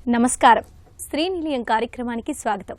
నమస్కారం. స్త్రీ నిలయం కార్యక్రమానికి స్వాగతం.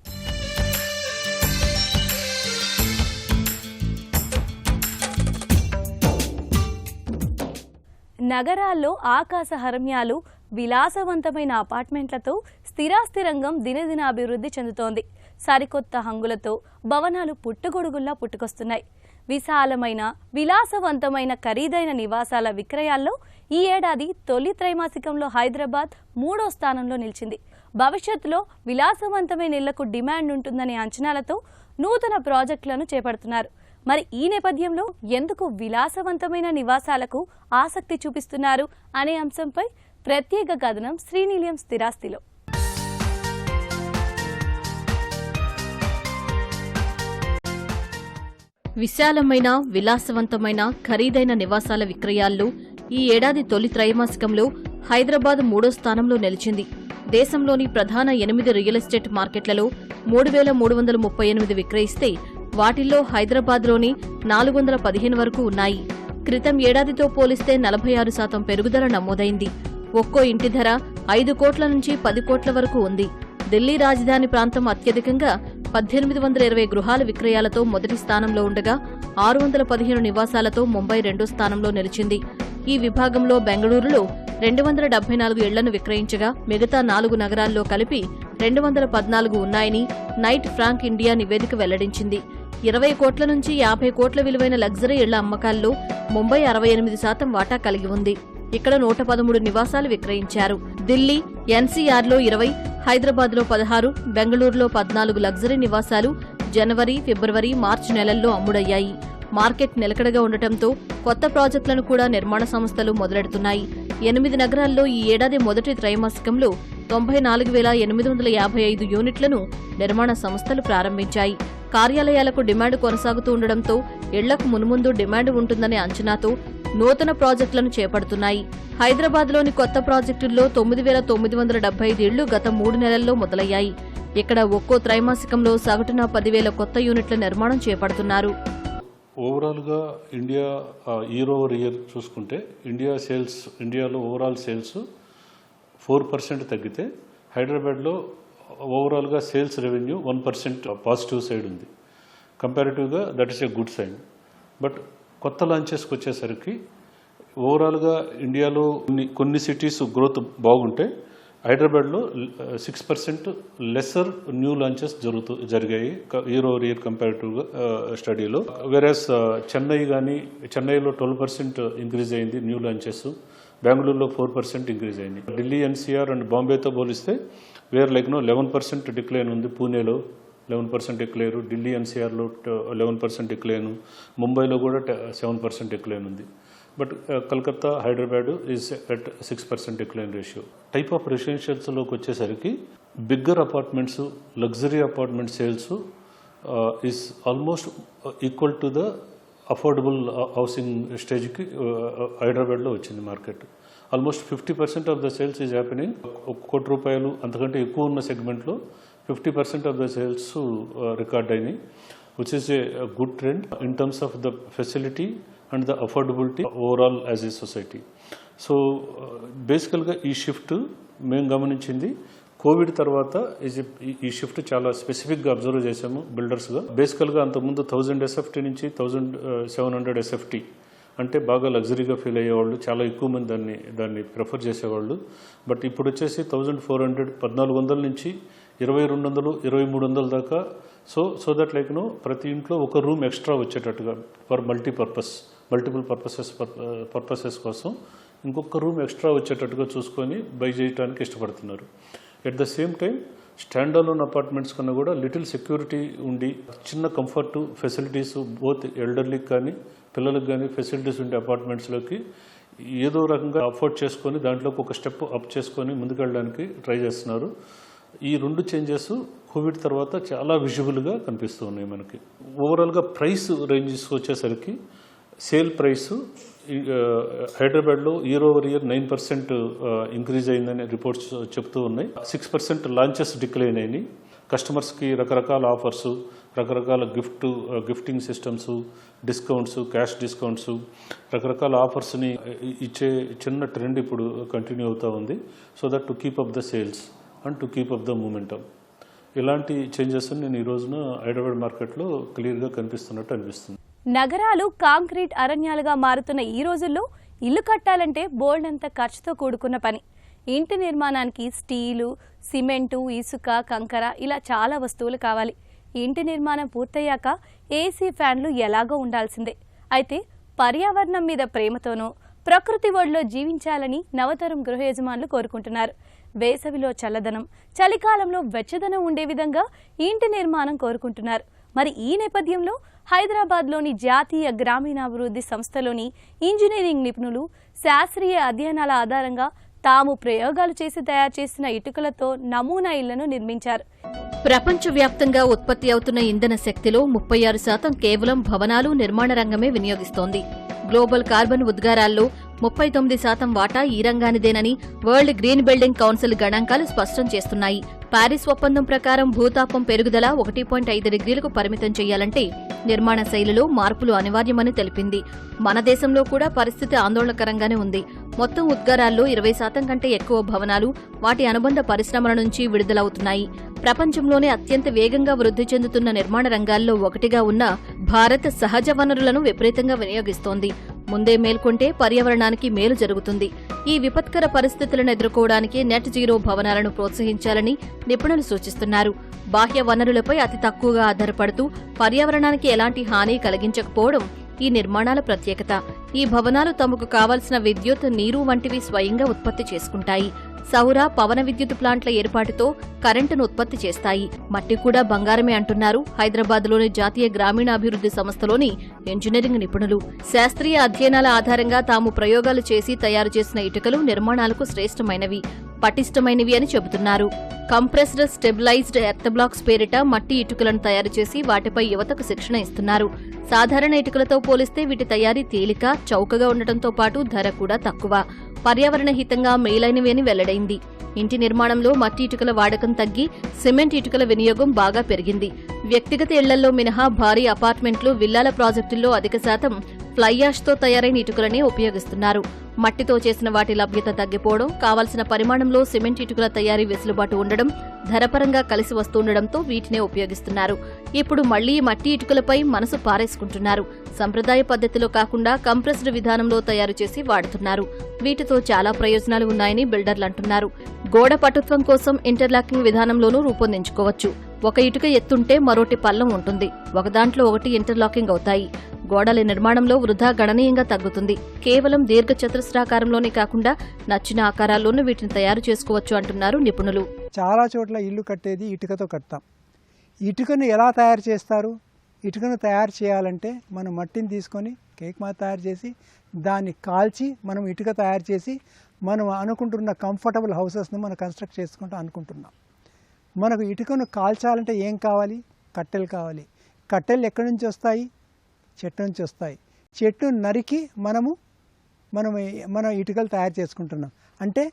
నగరాల్లో ఆకాశహర్మ్యాలు, విలాసవంతమైన అపార్ట్మెంట్లతో స్థిరాస్తి రంగం దినదినాభివృద్ధి చెందుతోంది. సరికొత్త హంగులతో భవనాలు పుట్టుగొడుగుల్లా పుట్టుకొస్తున్నాయి. విశాలమైన, విలాసవంతమైన, ఖరీదైన నివాసాల విక్రయాల్లో ఈ ఏడాది తొలి త్రైమాసికంలో హైదరాబాద్ 3వ స్థానంలో నిలిచింది. భవిష్యత్తులో విలాసవంతమైన ఇళ్లకు డిమాండ్ ఉంటుందనే అంచనాలతో నూతన ప్రాజెక్టులను చేపడుతున్నారు. మరి ఈ నేపథ్యంలో ఎందుకు విలాసవంతమైన నివాసాలకు ఆసక్తి చూపిస్తున్నారు అనే అంశంపై ప్రత్యేక కథనం శ్రీనిలయం స్థిరాస్తిలో. విశాలమైన, విలాసవంతమైన, ఖరీదైన నివాసాల విక్రయాల్లో ఈ ఏడాది తొలి త్రైమాసికంలో హైదరాబాద్ 3వ స్థానంలో నిలిచింది. దేశంలోని ప్రధాన 8 రియల్ ఎస్టేట్ మార్కెట్లలో 3,338 విక్రయిస్తే వాటిల్లో హైదరాబాద్లోని 415 వరకు ఉన్నాయి. క్రితం ఏడాదితో పోలిస్తే 46% పెరుగుదల నమోదైంది. ఒక్కో ఇంటి ధర 5 కోట్ల నుంచి 10 కోట్ల వరకు ఉంది. ఢిల్లీ రాజధాని ప్రాంతం అత్యధికంగా 1820 గృహాల విక్రయాలతో మొదటి స్థానంలో ఉండగా 615 నివాసాలతో ముంబై 2వ స్థానంలో నిలిచింది. ఈ విభాగంలో బెంగళూరులో 274 ఇళ్లను విక్రయించగా మిగతా 4 నగరాల్లో కలిపి 214 ఉన్నాయని నైట్ ఫ్రాంక్ ఇండియా నివేదిక వెల్లడించింది. 20 కోట్ల నుంచి 50 కోట్ల విలువైన లగ్జరీ ఇళ్ల అమ్మకాల్లో ముంబై 68% వాటా కలిగి ఉంది. ఇక్కడ 113 నివాసాలు విక్రయించారు. ఢిల్లీ, ఎన్సీఆర్లో 20, హైదరాబాద్లో 16, బెంగళూరులో 14 లగ్జరీ నివాసాలు జనవరి, ఫిబ్రవరి, మార్చి నెలల్లో అమ్ముడయ్యాయి. మార్కెట్ నిలకడగా ఉండటంతో కొత్త ప్రాజెక్టులను కూడా నిర్మాణ సంస్థలు మొదలెడుతున్నాయి. 8 నగరాల్లో ఈ ఏడాది మొదటి త్రైమాసికంలో 94,855 యూనిట్లను నిర్మాణ సంస్థలు ప్రారంభించాయి. కార్యాలయాలకు డిమాండ్ కొనసాగుతూ ఉండడంతో ఇళ్లకు మున్ముందు డిమాండ్ ఉంటుందనే అంచనాతో నూతన ప్రాజెక్టులను చేపడుతున్నాయి. హైదరాబాద్లోని కొత్త ప్రాజెక్టుల్లో 9,975 ఇళ్లు గత 3 నెలల్లో మొదలయ్యాయి. ఇక్కడ ఒక్కో త్రైమాసికంలో సగటున 10,000 కొత్త యూనిట్ల నిర్మాణం చేపడుతున్నారు. ఓవరాల్గా ఇండియా ఇయర్ ఓవర్ ఇయర్ చూసుకుంటే ఇండియాలో ఓవరాల్ సేల్స్ 4% తగ్గితే హైదరాబాద్లో ఓవరాల్గా సేల్స్ రెవెన్యూ 1% పాజిటివ్ సైడ్ ఉంది. కంపారిటివ్గా that is a good sign. But కొత్త లాంచెస్కి వచ్చేసరికి ఓవరాల్గా ఇండియాలో కొన్ని సిటీస్ గ్రోత్ బాగుంటే హైదరాబాద్లో 6% లెస్సర్ న్యూ లాంచెస్ జరిగాయి ఇయర్ ఓవర్ ఇయర్ కంపారిటివ్గా స్టడీలో. వెరాస్ చెన్నైలో 12% ఇంక్రీజ్ అయింది న్యూ లాంచెస్, బెంగళూరులో 4% ఇంక్రీజ్ అయింది. ఢిల్లీ, ఎన్సీఆర్ అండ్ బాంబేతో పోలిస్తే వేర్ 11% డిక్లైన్ ఉంది. పూణేలో 11% డిక్లైన్, ఢిల్లీ ఎన్సీఆర్లో 11% డిక్లైన్, ముంబైలో కూడా 7% డిక్లైన్ ఉంది. But Calcutta, Hyderabad is at 6% decline ratio. Type of రెసిడెన్షియల్స్లోకి వచ్చేసరికి bigger apartments, luxury apartment sales is almost equal to the affordable housing స్టేజ్కి హైదరాబాద్లో వచ్చింది market. Almost 50% of the sales is happening. 1 కోటి రూపాయలు అంతకంటే ఎక్కువ ఉన్న సెగ్మెంట్లో 50% ఆఫ్ ద సేల్స్ రికార్డ్ అయినాయి, which is a good trend in terms of the facility and the affordability overall as a society. So బేసికల్గా ఈ షిఫ్ట్ మేము గమనించింది కోవిడ్ తర్వాత ఈ షిఫ్ట్ చాలా స్పెసిఫిక్గా అబ్జర్వ్ చేసాము బిల్డర్స్గా. బేసికల్గా అంతకుముందు 1000 SFT నుంచి 1700 SFT అంటే బాగా లగ్జరీగా ఫీల్ అయ్యేవాళ్ళు, చాలా ఎక్కువ మంది దాన్ని ప్రిఫర్ చేసేవాళ్ళు. బట్ ఇప్పుడు వచ్చేసి 1400, 1400 నుంచి 2200, 2300 దాకా. సో దట్ ప్రతి ఇంట్లో ఒక రూమ్ ఎక్స్ట్రా వచ్చేటట్టుగా ఫర్ మల్టిపుల్ పర్పసెస్ కోసం ఇంకొక రూమ్ ఎక్స్ట్రా వచ్చేటట్టుగా చూసుకొని బై చేయడానికి ఇష్టపడుతున్నారు. At the same time stand alone apartments కన్నా కూడా లిటిల్ సెక్యూరిటీ ఉండి చిన్న కంఫర్టు ఫెసిలిటీస్ బోత్ ఎల్డర్లీకి కానీ పిల్లలకు కానీ ఫెసిలిటీస్ ఉండే అపార్ట్మెంట్స్లోకి ఏదో రకంగా అఫోర్డ్ చేసుకొని దాంట్లోకి ఒక స్టెప్ అప్ చేసుకొని ముందుకెళ్ళడానికి ట్రై చేస్తున్నారు. ఈ 2 చేంజెస్ కోవిడ్ తర్వాత చాలా విజువల్గా కనిపిస్తూ ఉన్నాయి మనకి. ఓవరాల్గా ప్రైస్ రేంజెస్ వచ్చేసరికి సేల్ ప్రైస్ హైదరాబాద్లో ఇయర్ ఓవర్ ఇయర్ 9% ఇంక్రీజ్ అయిందని రిపోర్ట్స్ చెప్తూ ఉన్నాయి. 6% లాంచెస్ డిక్లైన్ అయినాయి. కస్టమర్స్కి రకరకాల ఆఫర్స్, రకరకాల gifting systems, discounts, cash discounts, రకరకాల ఆఫర్స్ని ఇచ్చే చిన్న ట్రెండ్ ఇప్పుడు కంటిన్యూ అవుతూ ఉంది. So that to keep up the sales. And to keep up the momentum. ఇలాంటి చేంజెస్ నేను ఈ రోజున హైదరాబాద్ మార్కెట్లో క్లియర్గా కనిపిస్తున్నట్టు అనిపిస్తుంది. నగరాలు కాంక్రీట్ అరణ్యాలుగా మారుతున్న ఈ రోజుల్లో ఇల్లు కట్టాలంటే బోల్డంత ఖర్చుతో కూడుకున్న పని. ఇంటి నిర్మాణానికి స్టీలు, సిమెంటు, ఇసుక, కంకర ఇలా చాలా వస్తువులు కావాలి. ఇంటి నిర్మాణం పూర్తయ్యాక ఏసీ, ఫ్యాన్లు ఎలాగో ఉండాల్సిందే. అయితే పర్యావరణం మీద ప్రేమతోనో ప్రకృతి ఒడిలో జీవించాలని నవతరం గృహ యజమానులు కోరుకుంటున్నారు. వేసవిలో చల్లదనం, చలికాలంలో వెచ్చదనం ఉండే విధంగా ఇంటి నిర్మాణం కోరుకుంటున్నారు. మరి ఈ నేపథ్యంలో హైదరాబాద్లోని జాతీయ గ్రామీణాభివృద్ధి సంస్థలోని ఇంజనీరింగ్ నిపుణులు శాస్త్రీయ అధ్యయనాల ఆధారంగా తాము ప్రయోగాలు చేసి తయారు చేసిన ఇటుకలతో నమూనా ఇళ్లను నిర్మించారు. ప్రపంచవ్యాప్తంగా ఉత్పత్తి అవుతున్న ఇంధన శక్తిలో 36% కేవలం భవనాలు, నిర్మాణ రంగమే వినియోగిస్తోంది. గ్లోబల్ కార్బన్ ఉద్గారాల్లో 39% వాటా ఈ రంగానిదేనని వరల్డ్ గ్రీన్ బిల్డింగ్ కౌన్సిల్ గణాంకాలు స్పష్టం చేస్తున్నాయి. ప్యారిస్ ఒప్పందం ప్రకారం భూతాపం పెరుగుదల 1.5 డిగ్రీలకు పరిమితం చేయాలంటే నిర్మాణ శైలిలో మార్పులు అనివార్యమని తెలిపింది. మన దేశంలో కూడా పరిస్థితి ఆందోళనకరంగానే ఉంది. మొత్తం ఉద్గారాల్లో 20% కంటే ఎక్కువ భవనాలు, వాటి అనుబంధ పరిశ్రమల నుంచి విడుదలవుతున్నాయి. ప్రపంచంలోనే అత్యంత వేగంగా వృద్ధి చెందుతున్న నిర్మాణ రంగాల్లో ఒకటిగా ఉన్న భారత్ సహజ వనరులను విపరీతంగా వినియోగిస్తోంది. ముందే మేల్కొంటే పర్యావరణానికి మేలు జరుగుతుంది. ఈ విపత్కర పరిస్థితులను ఎదుర్కోవడానికి నెట్ జీరో భవనాలను ప్రోత్సహించాలని నిపుణులు సూచిస్తున్నారు. బాహ్య వనరులపై అతి తక్కువగా ఆధారపడుతూ పర్యావరణానికి ఎలాంటి హాని కలిగించకపోవడం ఈ నిర్మాణాల ప్రత్యేకత. ఈ భవనాలు తమకు కావలసిన విద్యుత్, నీరు వంటివి స్వయంగా ఉత్పత్తి చేసుకుంటాయి. సౌర, పవన విద్యుత్ ప్లాంట్ల ఏర్పాటుతో కరెంటును ఉత్పత్తి చేస్తాయి. మట్టి కూడా బంగారమే అంటున్నారు హైదరాబాద్లోని జాతీయ గ్రామీణాభివృద్ధి సంస్థలోని ఇంజనీరింగ్ నిపుణులు. శాస్త్రీయ అధ్యయనాల ఆధారంగా తాము ప్రయోగాలు చేసి తయారు చేసిన ఇటుకలు నిర్మాణాలకు శ్రేష్టమైనవి, పటిష్టమైనవి అని చెబుతున్నారు. కంప్రెస్డ్ స్టెబిలైజ్డ్ ఎర్త్ బ్లాక్స్ పేరిట మట్టి ఇటుకలను తయారు చేసి వాటిపై యువతకు శిక్షణ ఇస్తున్నారు. సాధారణ ఇటుకలతో పోలిస్తే వీటి తయారీ తేలిక, చౌకగా ఉండటంతో పాటు ధర కూడా తక్కువ, పర్యావరణ హితంగా మేలైనవి అని వెల్లడైంది. ఇంటి నిర్మాణంలో మట్టి ఇటుకల వాడకం తగ్గి సిమెంట్ ఇటుకల వినియోగం బాగా పెరిగింది. వ్యక్తిగత ఇళ్లల్లో మినహా భారీ అపార్ట్మెంట్లు, విల్లాల ప్రాజెక్టుల్లో అధిక శాతం ఫ్లై యాష్తో తయారైన ఇటుకలనే ఉపయోగిస్తున్నారు. మట్టితో చేసిన వాటి లభ్యత తగ్గిపోవడం, కావలసిన పరిమాణంలో సిమెంట్ ఇటుకల తయారీ వెసులుబాటు ఉండడం, ధరపరంగా కలిసి వస్తుండడంతో వీటినే ఉపయోగిస్తున్నారు. ఇప్పుడు మళ్లీ మట్టి ఇటుకలపై మనసు పారేసుకుంటున్నారు. సంప్రదాయ పద్ధతిలో కాకుండా కంప్రెస్డ్ విధానంలో తయారు చేసి వాడుతున్నారు. వీటితో చాలా ప్రయోజనాలు ఉన్నాయని బిల్డర్లు అంటున్నారు. గోడ పటుత్వం కోసం ఇంటర్లాకింగ్ విధానంలోనూ రూపొందించుకోవచ్చు. ఒక ఇటుక ఎత్తుంటే మరోటి పల్లం ఉంటుంది. ఒకదాంట్లో ఒకటి ఇంటర్లాకింగ్ అవుతాయి. గోడల నిర్మాణంలో వృధా గణనీయంగా తగ్గుతుంది. కేవలం దీర్ఘ చతురస్రాకారంలోనే కాకుండా నచ్చిన ఆకారాల్లోనూ వీటిని తయారు చేసుకోవచ్చు అంటున్నారు నిపుణులు. చాలా చోట్ల ఇల్లు కట్టేది ఇటుకతో కడతాం. ఇటుకను ఎలా తయారు చేస్తారు? ఇటుకను తయారు చేయాలంటే మనం మట్టిని తీసుకొని కేక్ మాదిరి తయారు చేసి దాన్ని కాల్చి మనం ఇటుక తయారు చేసి మనం అనుకుంటున్న కంఫర్టబుల్ హౌసెస్ను మనం కన్స్ట్రక్ట్ చేసుకుంటూ అనుకుంటున్నాం. మనకు ఇటుకను కాల్చాలంటే ఏం కావాలి? కట్టెలు కావాలి. కట్టెలు ఎక్కడి నుంచి వస్తాయి? చెట్టు నుంచి వస్తాయి. చెట్టు నరికి మనం ఇటుకలు తయారు చేసుకుంటున్నాం. అంటే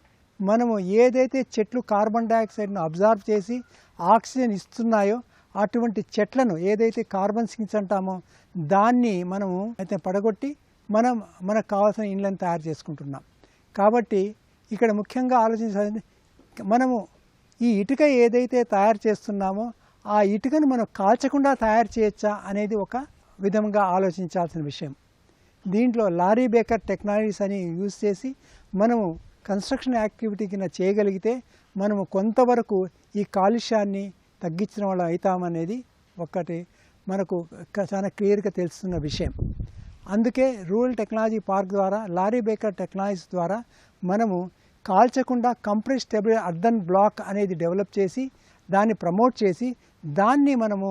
మనము ఏదైతే చెట్లు కార్బన్ డైఆక్సైడ్ను అబ్జార్బ్ చేసి ఆక్సిజన్ ఇస్తున్నాయో అటువంటి చెట్లను ఏదైతే కార్బన్ సింక్స్ అంటామో దాన్ని మనము అయితే పడగొట్టి మనకు కావాల్సిన ఇండ్లను తయారు చేసుకుంటున్నాం. కాబట్టి ఇక్కడ ముఖ్యంగా ఆలోచించాలి, మనము ఈ ఇటుక ఏదైతే తయారు చేస్తున్నామో ఆ ఇటుకను మనం కాల్చకుండా తయారు చేయొచ్చా అనేది ఒక విధంగా ఆలోచించాల్సిన విషయం. దీంట్లో లారీ బేకర్ టెక్నాలజీస్ అని యూజ్ చేసి మనము కన్స్ట్రక్షన్ యాక్టివిటీ కింద చేయగలిగితే మనము కొంతవరకు ఈ కాలుష్యాన్ని తగ్గించడం వల్ల అవుతామనేది ఒకటి మనకు చాలా క్లియర్గా తెలుస్తున్న విషయం. అందుకే రూరల్ టెక్నాలజీ పార్క్ ద్వారా, లారీ బేకర్ టెక్నాలజీస్ ద్వారా మనము కాల్చకుండా కంప్రెస్డ్ స్టెబిలైజ్డ్ ఎర్త్ బ్లాక్ అనేది డెవలప్ చేసి దాన్ని ప్రమోట్ చేసి దాన్ని మనము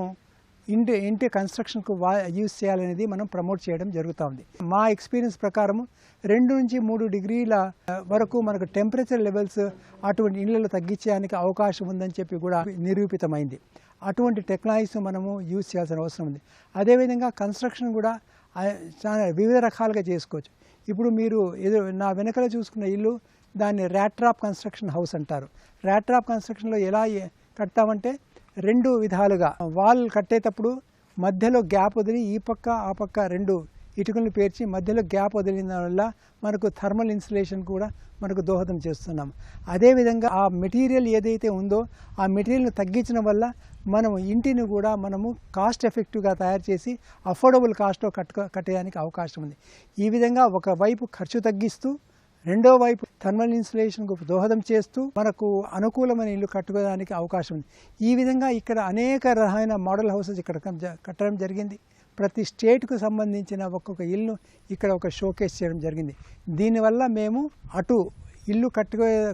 ఇంటి కన్స్ట్రక్షన్కు యూజ్ చేయాలనేది మనం ప్రమోట్ చేయడం జరుగుతూ ఉంది. మా ఎక్స్పీరియన్స్ ప్రకారం 2 నుంచి 3 డిగ్రీల వరకు మనకు టెంపరేచర్ లెవెల్స్ అటువంటి ఇళ్లలో తగ్గించడానికి అవకాశం ఉందని చెప్పి కూడా నిరూపితమైంది. అటువంటి టెక్నాలజీస్ మనము యూజ్ చేయాల్సిన అవసరం ఉంది. అదేవిధంగా కన్స్ట్రక్షన్ కూడా చాలా వివిధ రకాలుగా చేసుకోవచ్చు. ఇప్పుడు మీరు నా వెనకల చూసుకున్న ఇల్లు దాన్ని ర్యాట్ ట్రాప్ కన్స్ట్రక్షన్ హౌస్ అంటారు. ర్యాట్ ట్రాప్ కన్స్ట్రక్షన్లో ఎలా కడతామంటే 2 విధాలుగా వాల్ కట్టేటప్పుడు మధ్యలో గ్యాప్ వదిలి ఈ పక్క ఆ పక్క 2 ఇటుకలను పేర్చి మధ్యలో గ్యాప్ వదిలిన వల్ల మనకు థర్మల్ ఇన్సులేషన్ కూడా మనకు దోహదం చేస్తున్నాం. అదేవిధంగా ఆ మెటీరియల్ ఏదైతే ఉందో ఆ మెటీరియల్ను తగ్గించడం వల్ల మనము ఇంటిని కూడా మనము కాస్ట్ ఎఫెక్టివ్గా తయారు చేసి అఫోర్డబుల్ కాస్ట్లో కట్టేయడానికి అవకాశం ఉంది. ఈ విధంగా ఒకవైపు ఖర్చు తగ్గిస్తూ రెండో వైపు థర్మల్ ఇన్సులేషన్కు దోహదం చేస్తూ మనకు అనుకూలమైన ఇల్లు కట్టుకోవడానికి అవకాశం ఉంది. ఈ విధంగా ఇక్కడ అనేక రకమైన మోడల్ హౌసెస్ ఇక్కడ కట్టడం జరిగింది. ప్రతి స్టేట్కు సంబంధించిన ఒక్కొక్క ఇల్లు ఇక్కడ ఒక షోకేస్ చేయడం జరిగింది. దీనివల్ల మేము అటు ఇల్లు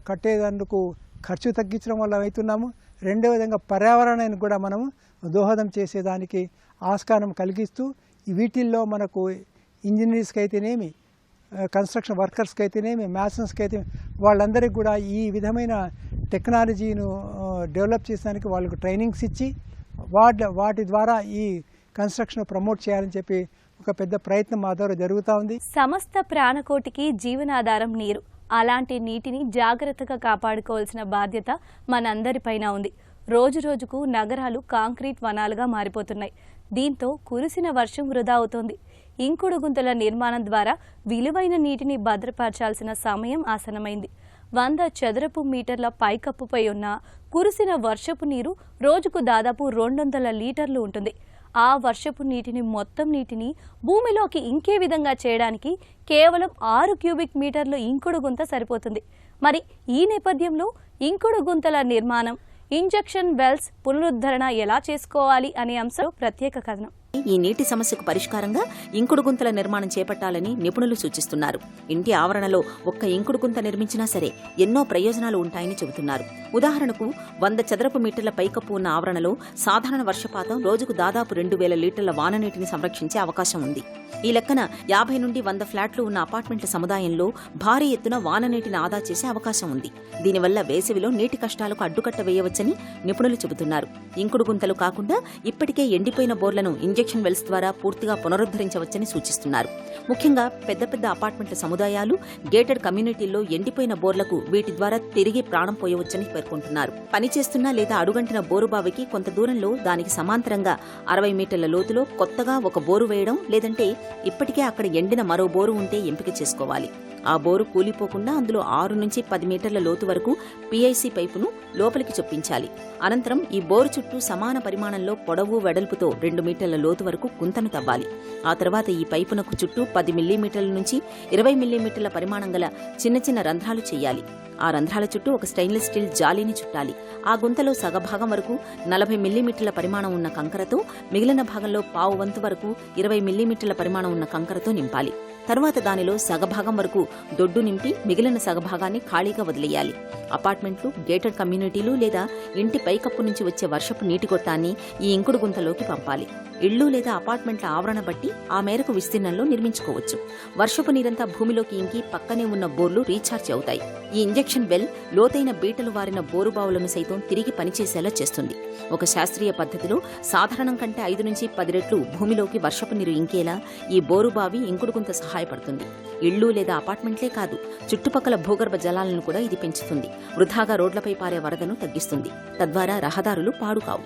కట్టేందుకు ఖర్చు తగ్గించడం వల్ల అవుతున్నాము, రెండో విధంగా పర్యావరణానికి కూడా మనము దోహదం చేసేదానికి ఆస్కారం కలిగిస్తూ వీటిల్లో మనకు ఇంజనీర్స్కి అయితేనేమి, కన్స్ట్రక్షన్ వర్కర్స్కి అయితేనేమి, మ్యాసన్స్కి అయితే వాళ్ళందరికీ కూడా ఈ విధమైన టెక్నాలజీను డెవలప్ చేసేదానికి వాళ్ళకు ట్రైనింగ్స్ ఇచ్చి వాటి ద్వారా ఈ కన్స్ట్రక్షన్ ప్రమోట్ చేయాలని చెప్పి ఒక పెద్ద ప్రయత్నం మా ద్వారా జరుగుతూ ఉంది. సమస్త ప్రాణకోటికి జీవనాధారం నీరు. అలాంటి నీటిని జాగ్రత్తగా కాపాడుకోవాల్సిన బాధ్యత మనందరిపైన ఉంది. రోజు రోజుకు నగరాలు కాంక్రీట్ వనాలుగా మారిపోతున్నాయి. దీంతో కురిసిన వర్షం వృధా అవుతోంది. ఇంకుడు గుంతల నిర్మాణం ద్వారా విలువైన నీటిని భద్రపరచాల్సిన సమయం ఆసన్నమైంది. 100 చదరపు మీటర్ల పైకప్పుపై ఉన్న కురిసిన వర్షపు నీరు రోజుకు దాదాపు 200 లీటర్లు ఉంటుంది. ఆ వర్షపు నీటిని మొత్తం నీటిని భూమిలోకి ఇంకే విధంగా చేయడానికి కేవలం 6 క్యూబిక్ మీటర్లు ఇంకుడు గుంత సరిపోతుంది. మరి ఈ నేపథ్యంలో ఇంకుడు గుంతల నిర్మాణం, ఇంజెక్షన్ వెల్స్ పునరుద్ధరణ ఎలా చేసుకోవాలి అనే అంశం ప్రత్యేక కథనం. ఈ నీటి సమస్యకు పరిష్కారంగా ఇంకుడు గుంతల నిర్మాణం చేపట్టాలని నిపుణులు సూచిస్తున్నారు. ఇంటి ఆవరణలో ఒక్క ఇంకుడు గుంత నిర్మించినా సరే ఎన్నో ప్రయోజనాలు ఉంటాయని చెబుతున్నారు. ఉదాహరణకు 100 చదరపు మీటర్ల పైకప్పు ఉన్న ఆవరణలో సాధారణ వర్షపాతం రోజుకు దాదాపు 2000 లీటర్ల వాన నీటిని సంరక్షించే అవకాశం ఉంది. ఈ లెక్కన 50 నుండి 100 ఫ్లాట్లు ఉన్న అపార్ట్మెంట్ల సముదాయంలో భారీ ఎత్తున వాన నీటిని ఆదా చేసే అవకాశం ఉంది. దీనివల్ల వేసవిలో నీటి కష్టాలకు అడ్డుకట్ట వేయవచ్చని నిపుణులు చెబుతున్నారు. ఇంకుడు గుంతలు కాకుండా ఇప్పటికే ఎండిపోయిన బోర్లను ఇంజెక్షన్ వెల్స్ ద్వారా పూర్తిగా పునరుద్ధరించవచ్చని సూచిస్తున్నారు. ముఖ్యంగా పెద్ద పెద్ద అపార్ట్మెంట్ల సముదాయాలు, గేటెడ్ కమ్యూనిటీల్లో ఎండిపోయిన బోర్లకు వీటి ద్వారా తిరిగి ప్రాణం పోయవచ్చని పేర్కొంటున్నారు. పనిచేస్తున్న లేదా అడుగంటిన బోరుబావికి కొంత దూరంలో దానికి సమాంతరంగా 60 మీటర్ల లోతులో కొత్తగా ఒక బోరు వేయడం, లేదంటే ఇప్పటికే అక్కడ ఎండిన మరో బోరు ఉంటే ఎంపిక చేసుకోవాలి. ఆ బోరు కూలిపోకుండా అందులో 6 నుంచి 10 మీటర్ల లోతు వరకు పీఐసీ పైపును లోపలికి చొప్పించాలి. అనంతరం ఈ బోరు చుట్టూ సమాన పరిమాణంలో పొడవు వెడల్పుతో 2 మీటర్ల లోతు వరకు గుంతను తవ్వాలి. ఆ తర్వాత ఈ పైపునకు చుట్టూ 10 మిల్లీమీటర్ల నుంచి 20 మిల్లీమీటర్ల పరిమాణం గల చిన్న చిన్న రంధ్రాలు చేయాలి. ఆ రంధ్రాల చుట్టూ ఒక స్టెయిన్లెస్ స్టీల్ జాలీని చుట్టాలి. ఆ గుంతలో సగభాగం వరకు 40 మిల్లీమీటర్ల పరిమాణం ఉన్న కంకరతో, మిగిలిన భాగంలో పావు వంతు వరకు 20 మిల్లీమీటర్ల పరిమాణం ఉన్న కంకరతో నింపాలి. తర్వాత దానిలో సగభాగం వరకు దొడ్డు నింపి మిగిలిన సగభాగాన్ని ఖాళీగా వదిలేయాలి. అపార్ట్మెంట్లు, గేటెడ్ కమ్యూనిటీలు లేదా ఇంటి పైకప్పు నుంచి వచ్చే వర్షపు నీటి గొట్టాన్ని ఈ ఇంకుడు గుంతలోకి పంపాలి. ఇళ్లు లేదా అపార్ట్మెంట్ల ఆవరణ బట్టి ఆ మేరకు విస్తీర్ణంలో నిర్మించుకోవచ్చు. వర్షపు నీరంతా భూమిలోకి ఇంకి పక్కనే ఉన్న బోర్లు రీఛార్జ్ అవుతాయి. ఈ ఇంజెక్షన్ వెల్ లోతైన బీటలు వారిన బోరుబావులను సైతం తిరిగి పనిచేసేలా చేస్తుంది. ఒక శాస్త్రీయ పద్ధతిలో సాధారణం కంటే 5 నుంచి 10 రెట్లు భూమిలోకి వర్షపు నీరు ఇంకేలా ఈ బోరుబావి ఇంకుడు గుంత సహాయపడుతుంది. ఇళ్లు లేదా అపార్ట్మెంట్లే కాదు, చుట్టుపక్కల భూగర్భ జలాలను కూడా ఇది పెంచుతుంది. వృధాగా రోడ్లపై పారే వరదను తగ్గిస్తుంది. తద్వారా రహదారులు పాడుకావు.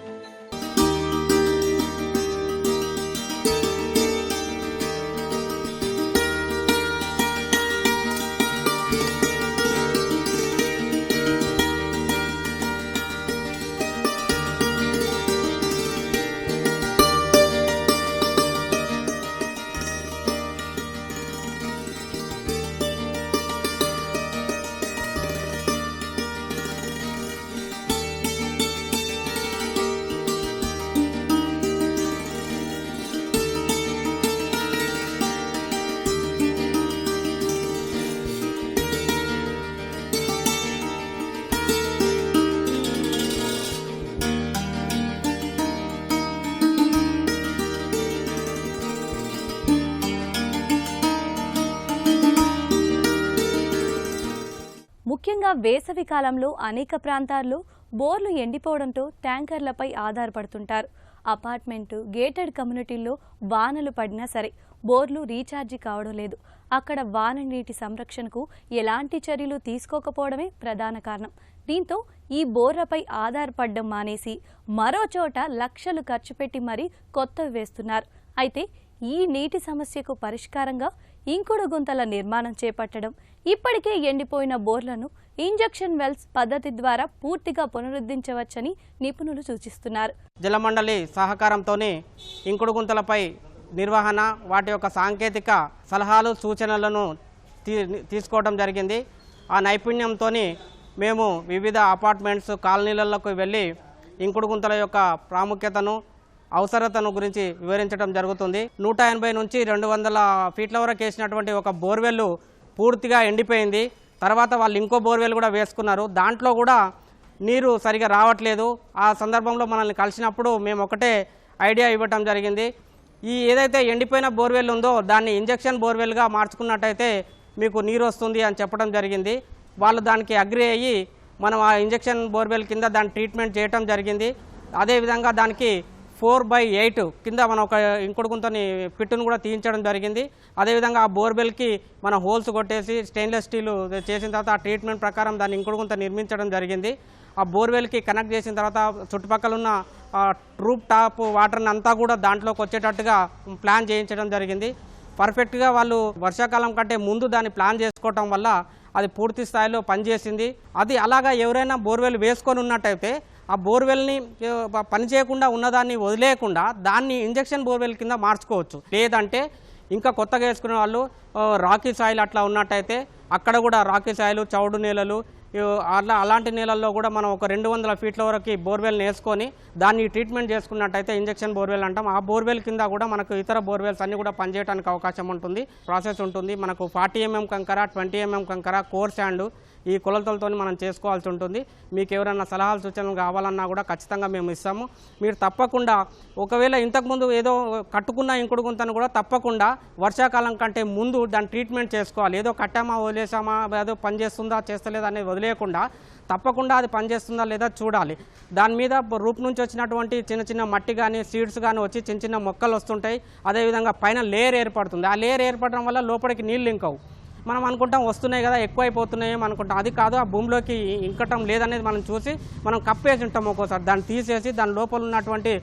ముఖ్యంగా వేసవి కాలంలో అనేక ప్రాంతాల్లో బోర్లు ఎండిపోవడంతో ట్యాంకర్లపై ఆధారపడుతుంటారు. అపార్ట్మెంటు, గేటెడ్ కమ్యూనిటీల్లో వానలు పడినా సరే బోర్లు రీఛార్జి కావడం లేదు. అక్కడ వాన నీటి సంరక్షణకు ఎలాంటి చర్యలు తీసుకోకపోవడమే ప్రధాన కారణం. దీంతో ఈ బోర్లపై ఆధారపడడం మానేసి మరో చోట లక్షలు ఖర్చు పెట్టి మరీ కొత్తవి వేస్తున్నారు. అయితే ఈ నీటి సమస్యకు పరిష్కారంగా ఇంకుడు గుంతల నిర్మాణం చేపట్టడం, ఇప్పటికే ఎండిపోయిన బోర్లను ఇంజెక్షన్ వెల్స్ పద్ధతి ద్వారా పూర్తిగా పునరుద్ధరించవచ్చని నిపుణులు సూచిస్తున్నారు. జలమండలి సహకారంతోనే ఇంకుడు గుంతలపై నిర్వహణ, వాటి యొక్క సాంకేతిక సలహాలు సూచనలను తీసుకోవడం జరిగింది. ఆ నైపుణ్యంతో మేము వివిధ అపార్ట్మెంట్స్ కాలనీలకు వెళ్ళి ఇంకుడు గుంతల యొక్క ప్రాముఖ్యతను, అవసరతను గురించి వివరించడం జరుగుతుంది. 180 నుంచి 200 ఫీట్ల వరకు వేసినటువంటి ఒక బోర్వెల్ పూర్తిగా ఎండిపోయింది. తర్వాత వాళ్ళు ఇంకో బోర్వెల్ కూడా వేసుకున్నారు. దాంట్లో కూడా నీరు సరిగా రావట్లేదు. ఆ సందర్భంలో మనల్ని కలిసినప్పుడు మేము ఒకటే ఐడియా ఇవ్వటం జరిగింది. ఈ ఏదైతే ఎండిపోయిన బోర్వెల్ ఉందో దాన్ని ఇంజెక్షన్ బోర్వెల్గా మార్చుకున్నట్టయితే మీకు నీరు వస్తుంది అని చెప్పడం జరిగింది. వాళ్ళు దానికి అగ్రి అయ్యి మనం ఆ ఇంజెక్షన్ బోర్వెల్ కింద దాన్ని ట్రీట్మెంట్ చేయటం జరిగింది. అదేవిధంగా దానికి 4/8 కింద మనం ఒక ఇంకుడు గుంతని పిట్టును కూడా తీయించడం జరిగింది. అదేవిధంగా ఆ బోర్వెల్కి మనం హోల్స్ కొట్టేసి స్టెయిన్లెస్ స్టీల్ చేసిన తర్వాత ఆ ట్రీట్మెంట్ ప్రకారం దాన్ని ఇంకుడు గుంత నిర్మించడం జరిగింది. ఆ బోర్వెల్కి కనెక్ట్ చేసిన తర్వాత చుట్టుపక్కల ఉన్న రూప్ టాప్ వాటర్ని అంతా కూడా దాంట్లోకి వచ్చేటట్టుగా ప్లాన్ చేయించడం జరిగింది. పర్ఫెక్ట్గా వాళ్ళు వర్షాకాలం కంటే ముందు దాన్ని ప్లాన్ చేసుకోవటం వల్ల అది పూర్తి స్థాయిలో పనిచేసింది. అది అలాగా ఎవరైనా బోర్వెల్ వేసుకొని ఉన్నట్టయితే ఆ బోర్వెల్ని పని చేయకుండా ఉన్నదాన్ని వదిలేయకుండా దాన్ని ఇంజెక్షన్ బోర్వెల్ కింద మార్చుకోవచ్చు. లేదంటే ఇంకా కొత్తగా వేసుకునే వాళ్ళు రాకీ సాయిల్ అట్లా ఉన్నట్టయితే అక్కడ కూడా రాకీ సాయిల్, చౌడు నేలలు అలాంటి నేలల్లో కూడా మనం ఒక 200 ఫీట్ల వరకు బోర్వెల్ని వేసుకొని దాన్ని ట్రీట్మెంట్ చేసుకున్నట్టయితే ఇంజెక్షన్ బోర్వెల్ అంటాం. ఆ బోర్వెల్ కింద కూడా మనకు ఇతర బోర్వెల్స్ అన్నీ కూడా పనిచేయడానికి అవకాశం ఉంటుంది. ప్రాసెస్ ఉంటుంది. మనకు 40 mm కంకర, 20 mm కంకర, కోర్ శాండ్ ఈ కొలతలతో మనం చేసుకోవాల్సి ఉంటుంది. మీకు ఎవరైనా సలహాలు సూచనలు కావాలన్నా కూడా ఖచ్చితంగా మేము ఇస్తాము. మీరు తప్పకుండా ఒకవేళ ఇంతకుముందు ఏదో కట్టుకున్న ఇంకుడు గుంతను కూడా తప్పకుండా వర్షాకాలం కంటే ముందు దాన్ని ట్రీట్మెంట్ చేసుకోవాలి. ఏదో కట్టామా వదిలేసామా, ఏదో పనిచేస్తుందా చేస్తలేదా అనేది వదిలేయకుండా తప్పకుండా అది పనిచేస్తుందా లేదా చూడాలి. దాని మీద రూప్ నుంచి వచ్చినటువంటి చిన్న చిన్న మట్టి కానీ సీడ్స్ కానీ వచ్చి చిన్న చిన్న మొక్కలు వస్తుంటాయి. అదేవిధంగా పైన లేయర్ ఏర్పడుతుంది. ఆ లేయర్ ఏర్పడడం వల్ల లోపలికి నీళ్ళు ఇంకవు. మనం అనుకుంటాం వస్తున్నాయి కదా, ఎక్కువైపోతున్నాయేమో అనుకుంటాం. అది కాదు, ఆ భూమిలోకి ఇంకటం లేదనేది మనం చూసి మనం కప్పేసి ఉంటాం. ఒక్కోసారి దాన్ని తీసేసి దాని లోపల ఉన్నటువంటి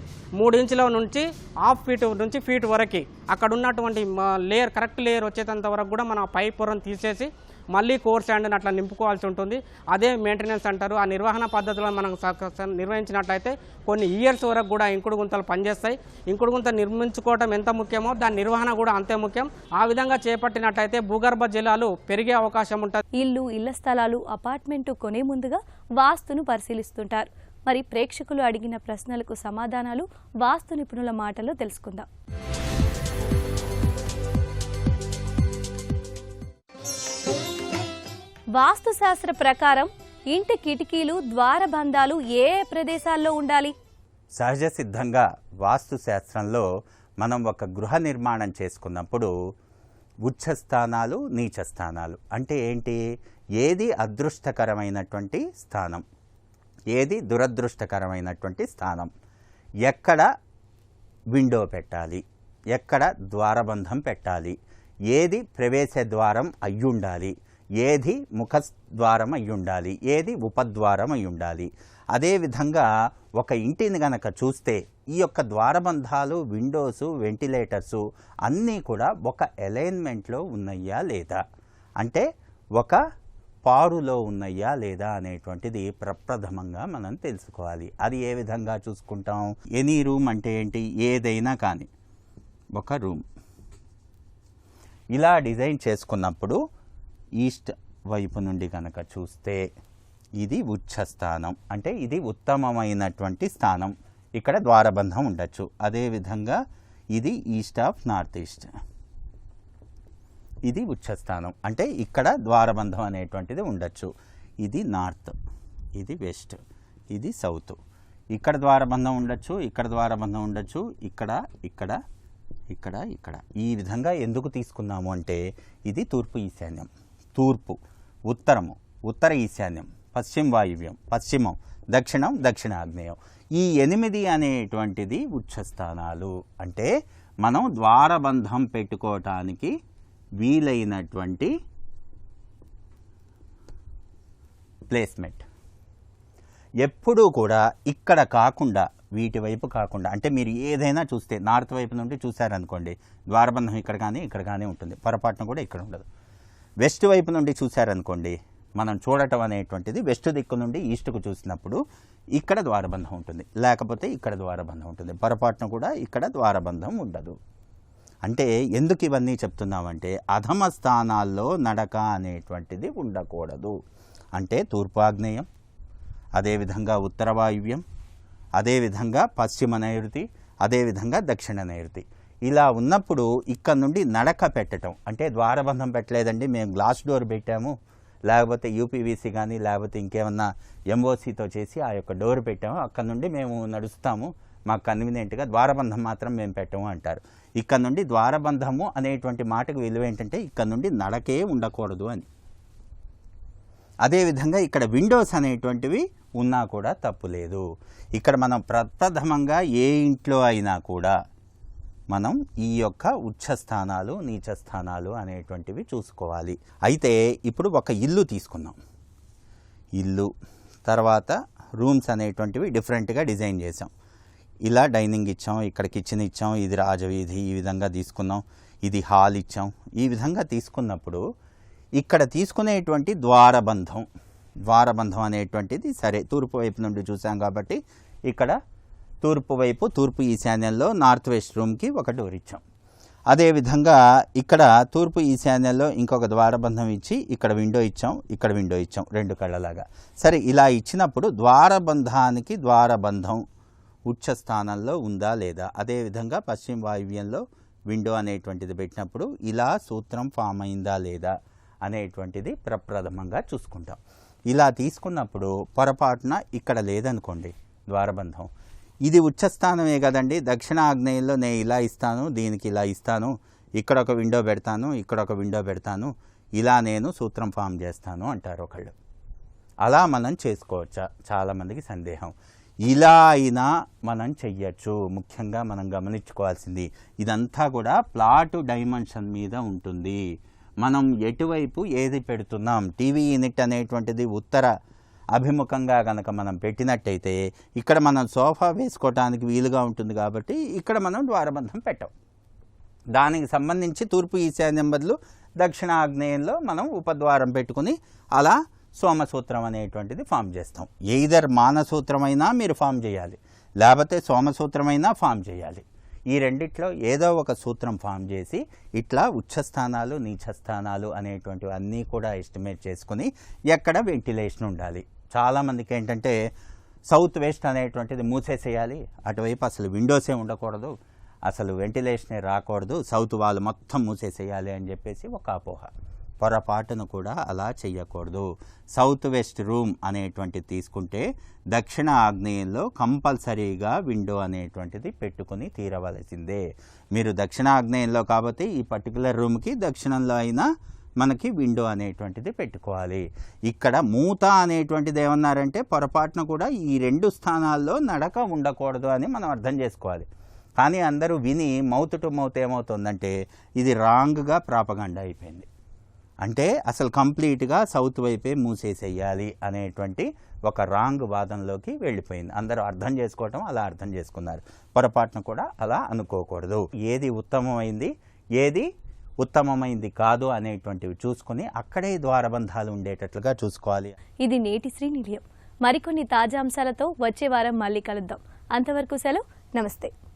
3 ఇంచుల నుంచి 1/2 ఫీట్ నుంచి ఫీట్ వరకు అక్కడ ఉన్నటువంటి లేయర్, కరెక్ట్ లేయర్ వచ్చేంత వరకు కూడా మనం ఆ పై పొరను తీసేసి మళ్ళీ కోర్ శాండ్ని అట్లా నింపుకోవాల్సి ఉంటుంది. అదే మెయింటెనెన్స్ అంటారు. ఆ నిర్వహణ పద్ధతిలో మనం నిర్వహించినట్లయితే కొన్ని ఇయర్స్ వరకు కూడా ఇంకుడు గుంతలు పనిచేస్తాయి. ఇంకుడు గుంత నిర్మించుకోవడం ఎంత ముఖ్యమో దాని నిర్వహణ కూడా అంతే ముఖ్యం. ఆ విధంగా చేపట్టినట్లయితే భూగర్భ జలాలు పెరిగే అవకాశం ఉంటుంది. ఇళ్ల స్థలాలు, అపార్ట్మెంటు కొనే ముందుగా వాస్తును పరిశీలిస్తుంటారు. మరి ప్రేక్షకులు అడిగిన ప్రశ్నలకు సమాధానాలు వాస్తు నిపుణుల మాటల్లో తెలుసుకుందాం. వాస్తుశాస్త్ర ప్రకారం ఇంటి కిటికీలు, ద్వారబంధాలు ఏ ప్రదేశాల్లో ఉండాలి? సహజ సిద్ధంగా వాస్తు శాస్త్రంలో మనం ఒక గృహ నిర్మాణం చేసుకున్నప్పుడు ఉచ్చ స్థానాలు, నీచ స్థానాలు అంటే ఏంటి? ఏది అదృష్టకరమైనటువంటి స్థానం, ఏది దురదృష్టకరమైనటువంటి స్థానం, ఎక్కడ విండో పెట్టాలి, ఎక్కడ ద్వారబంధం పెట్టాలి, ఏది ప్రవేశ ద్వారం అయ్యుండాలి, ఏది ముఖద్వారం అయ్యుండాలి, ఏది ఉపద్వారం అయ్యుండాలి. అదేవిధంగా ఒక ఇంటిని గనక చూస్తే ఈ యొక్క ద్వారబంధాలు, విండోసు, వెంటిలేటర్సు అన్నీ కూడా ఒక అలైన్మెంట్లో ఉన్నాయా లేదా, అంటే ఒక పారులో ఉన్నాయా లేదా అనేటువంటిది ప్రప్రథమంగా మనం తెలుసుకోవాలి. అది ఏ విధంగా చూసుకుంటాం? ఎనీ రూమ్ అంటే ఏంటి? ఏదైనా కానీ ఒక రూమ్ ఇలా డిజైన్ చేసుకున్నప్పుడు ఈస్ట్ వైపు నుండి కనుక చూస్తే ఇది ఉచ్చ స్థానం, అంటే ఇది ఉత్తమమైనటువంటి స్థానం. ఇక్కడ ద్వారబంధం ఉండొచ్చు. అదేవిధంగా ఇది ఈస్ట్ ఆఫ్ నార్త్ ఈస్ట్, ఇది ఉచ్చ స్థానం, అంటే ఇక్కడ ద్వారబంధం అనేటువంటిది ఉండొచ్చు. ఇది నార్త్, ఇది వెస్ట్, ఇది సౌత్. ఇక్కడ ద్వారబంధం ఉండొచ్చు, ఇక్కడ ద్వారబంధం ఉండొచ్చు, ఇక్కడ ఇక్కడ ఇక్కడ ఇక్కడ. ఈ విధంగా ఎందుకు తీసుకున్నాము అంటే ఇది తూర్పు ఈశాన్యం, తూర్పు, ఉత్తరము, ఉత్తర ఈశాన్యం, పశ్చిమ వాయువ్యం, పశ్చిమం, దక్షిణం, దక్షిణాగ్నేయం. ఈ 8 అనేటువంటిది ఉచ్చస్థానాలు. అంటే మనం ద్వారబంధం పెట్టుకోవటానికి వీలైనటువంటి ప్లేస్మెంట్. ఎప్పుడూ కూడా ఇక్కడ కాకుండా వీటి వైపు కాకుండా, అంటే మీరు ఏదైనా చూస్తే నార్త్ వైపు నుండి చూశారనుకోండి ద్వారబంధం ఇక్కడ కానీ ఉంటుంది, పొరపాటున కూడా ఇక్కడ ఉండదు. వెస్ట్ వైపు నుండి చూశారనుకోండి, మనం చూడటం అనేటువంటిది వెస్ట్ దిక్కు నుండి ఈస్ట్కు చూసినప్పుడు ఇక్కడ ద్వారబంధం ఉంటుంది, లేకపోతే ఇక్కడ ద్వారబంధం ఉంటుంది, పొరపాటున కూడా ఇక్కడ ద్వారబంధం ఉండదు. అంటే ఎందుకు ఇవన్నీ చెప్తున్నామంటే అధమ స్థానాల్లో నడక అనేటువంటిది ఉండకూడదు. అంటే తూర్పు ఆగ్నేయం, అదేవిధంగా ఉత్తర వాయువ్యం, అదేవిధంగా పశ్చిమ నైరుతి, అదేవిధంగా దక్షిణ నైరుతి. ఇలా ఉన్నప్పుడు ఇక్కడ నుండి నడక పెట్టడం, అంటే ద్వారబంధం పెట్టలేదండి మేము గ్లాస్ డోర్ పెట్టాము, లేకపోతే యూపీవీసీ కానీ లేకపోతే ఇంకేమన్నా ఎంఓసీతో చేసి ఆ యొక్క డోర్ పెట్టాము, అక్కడ నుండి మేము నడుస్తాము, మాకు కన్వీనియంట్గా ద్వారబంధం మాత్రం మేము పెట్టము అంటారు. ఇక్కడ నుండి ద్వారబంధము అనేటువంటి మాటకు విలువ ఏంటంటే ఇక్కడ నుండి నడకే ఉండకూడదు అని. అదేవిధంగా ఇక్కడ విండోస్ అనేటువంటివి ఉన్నా కూడా తప్పు లేదు. ఇక్కడ మనం ప్రప్రథమంగా ఏ ఇంట్లో అయినా కూడా మనం ఈ యొక్క ఉచ్చ స్థానాలు నీచ స్థానాలు అనేటువంటివి చూసుకోవాలి. అయితే ఇప్పుడు ఒక ఇల్లు తీసుకున్నాం, ఇల్లు తర్వాత రూమ్స్ అనేటువంటివి డిఫరెంట్గా డిజైన్ చేసాం. ఇలా డైనింగ్ ఇచ్చాం, ఇక్కడ కిచెన్ ఇచ్చాం, ఇది రాజవీధి, ఈ విధంగా తీసుకున్నాం, ఇది హాల్ ఇచ్చాం. ఈ విధంగా తీసుకున్నప్పుడు ఇక్కడ తీసుకునేటువంటి ద్వారబంధం అనేటువంటిది సరే తూర్పు వైపు నుండి చూసాం కాబట్టి ఇక్కడ తూర్పు వైపు తూర్పు ఈశాన్యంలో నార్త్ వెస్ట్ రూమ్కి ఒక డోర్ ఇచ్చాం. అదేవిధంగా ఇక్కడ తూర్పు ఈశాన్యంలో ఇంకొక ద్వారబంధం ఇచ్చి ఇక్కడ విండో ఇచ్చాం, ఇక్కడ విండో ఇచ్చాం, రెండు కళ్ళలాగా. సరే ఇలా ఇచ్చినప్పుడు ద్వారబంధానికి ద్వారబంధం ఉచ్చ స్థానంలో ఉందా లేదా, అదేవిధంగా పశ్చిమ వాయువ్యంలో విండో అనేటువంటిది పెట్టినప్పుడు ఇలా సూత్రం ఫామ్ అయిందా లేదా అనేటువంటిది ప్రప్రథమంగా చూసుకుంటాం. ఇలా తీసుకున్నప్పుడు పొరపాటున ఇక్కడ లేదనుకోండి ద్వారబంధం, ఇది ఉచ్చస్థానమే కదండి, దక్షిణ ఆగ్నేయంలో నేను ఇలా ఇస్తాను, దీనికి ఇలా ఇస్తాను, ఇక్కడ ఒక విండో పెడతాను, ఇక్కడ ఒక విండో పెడతాను, ఇలా నేను సూత్రం ఫామ్ చేస్తాను అంటారు ఒకళ్ళు. అలా మనం చేసుకోవచ్చా? చాలామందికి సందేహం. ఇలా అయినా మనం చెయ్యొచ్చు. ముఖ్యంగా మనం గమనించుకోవాల్సింది ఇదంతా కూడా ప్లాటు డైమెన్షన్ మీద ఉంటుంది. మనం ఎటువైపు ఏది పెడుతున్నాం, టీవీ యూనిట్ అనేటువంటిది ఉత్తర అభిముఖంగా కనుక మనం పెట్టినట్టయితే ఇక్కడ మనం సోఫా వేసుకోవటానికి వీలుగా ఉంటుంది కాబట్టి ఇక్కడ మనం ద్వారబంధం పెట్టాం. దానికి సంబంధించి తూర్పు ఈశాన్యం బదులు దక్షిణ ఆగ్నేయంలో మనం ఉపద్వారం పెట్టుకుని అలా సోమసూత్రం అనేటువంటిది ఫామ్ చేస్తాం. ఎయిదర్ మానసూత్రమైనా మీరు ఫామ్ చేయాలి, లేకపోతే సోమసూత్రమైనా ఫామ్ చేయాలి. ఈ రెండిట్లో ఏదో ఒక సూత్రం ఫామ్ చేసి ఇట్లా ఉచ్చస్థానాలు నీచస్థానాలు అనేటువంటివి అన్నీ కూడా ఎస్టిమేట్ చేసుకుని ఎక్కడ వెంటిలేషన్ ఉండాలి. చాలామందికి ఏంటంటే సౌత్ వెస్ట్ అనేటువంటిది మూసేసేయాలి, అటువైపు అసలు విండోసే ఉండకూడదు, అసలు వెంటిలేషనే రాకూడదు, సౌత్ వాల్ మొత్తం మూసేసేయాలి అని చెప్పేసి ఒక అపోహ. పొరపాటును కూడా అలా చెయ్యకూడదు. సౌత్ వెస్ట్ రూమ్ అనేటువంటిది తీసుకుంటే దక్షిణ ఆగ్నేయంలో కంపల్సరీగా విండో అనేటువంటిది పెట్టుకుని తీరవలసిందే. మీరు దక్షిణ ఆగ్నేయంలో కాబట్టి ఈ పర్టికులర్ రూమ్కి దక్షిణంలో అయినా మనకి విండో అనేటువంటిది పెట్టుకోవాలి. ఇక్కడ మూత అనేటువంటిది ఏమన్నారంటే పొరపాటున కూడా ఈ రెండు స్థానాల్లో నడక ఉండకూడదు అని మనం అర్థం చేసుకోవాలి. కానీ అందరూ విని మౌత్ టు మౌత్ ఏమవుతుందంటే ఇది రాంగ్గా ప్రాపగండా అయిపోయింది. అంటే అసలు కంప్లీట్గా సౌత్ వైపే మూసేసేయాలి అనేటువంటి ఒక రాంగ్ వాదనలోకి వెళ్ళిపోయింది. అందరూ అర్థం చేసుకోవటం అలా అర్థం చేసుకున్నారు. పొరపాటున కూడా అలా అనుకోకూడదు. ఏది ఉత్తమమైంది ఏది ఉత్తమమైంది కాదు అనేటువంటివి చూసుకుని అక్కడే ద్వారబంధాలు ఉండేటట్లుగా చూసుకోవాలి. ఇది నేటి శ్రీ నిలయం. మరికొన్ని తాజా అంశాలతో వచ్చే వారం మళ్ళీ కలుద్దాం. అంతవరకు సెలవు. నమస్తే.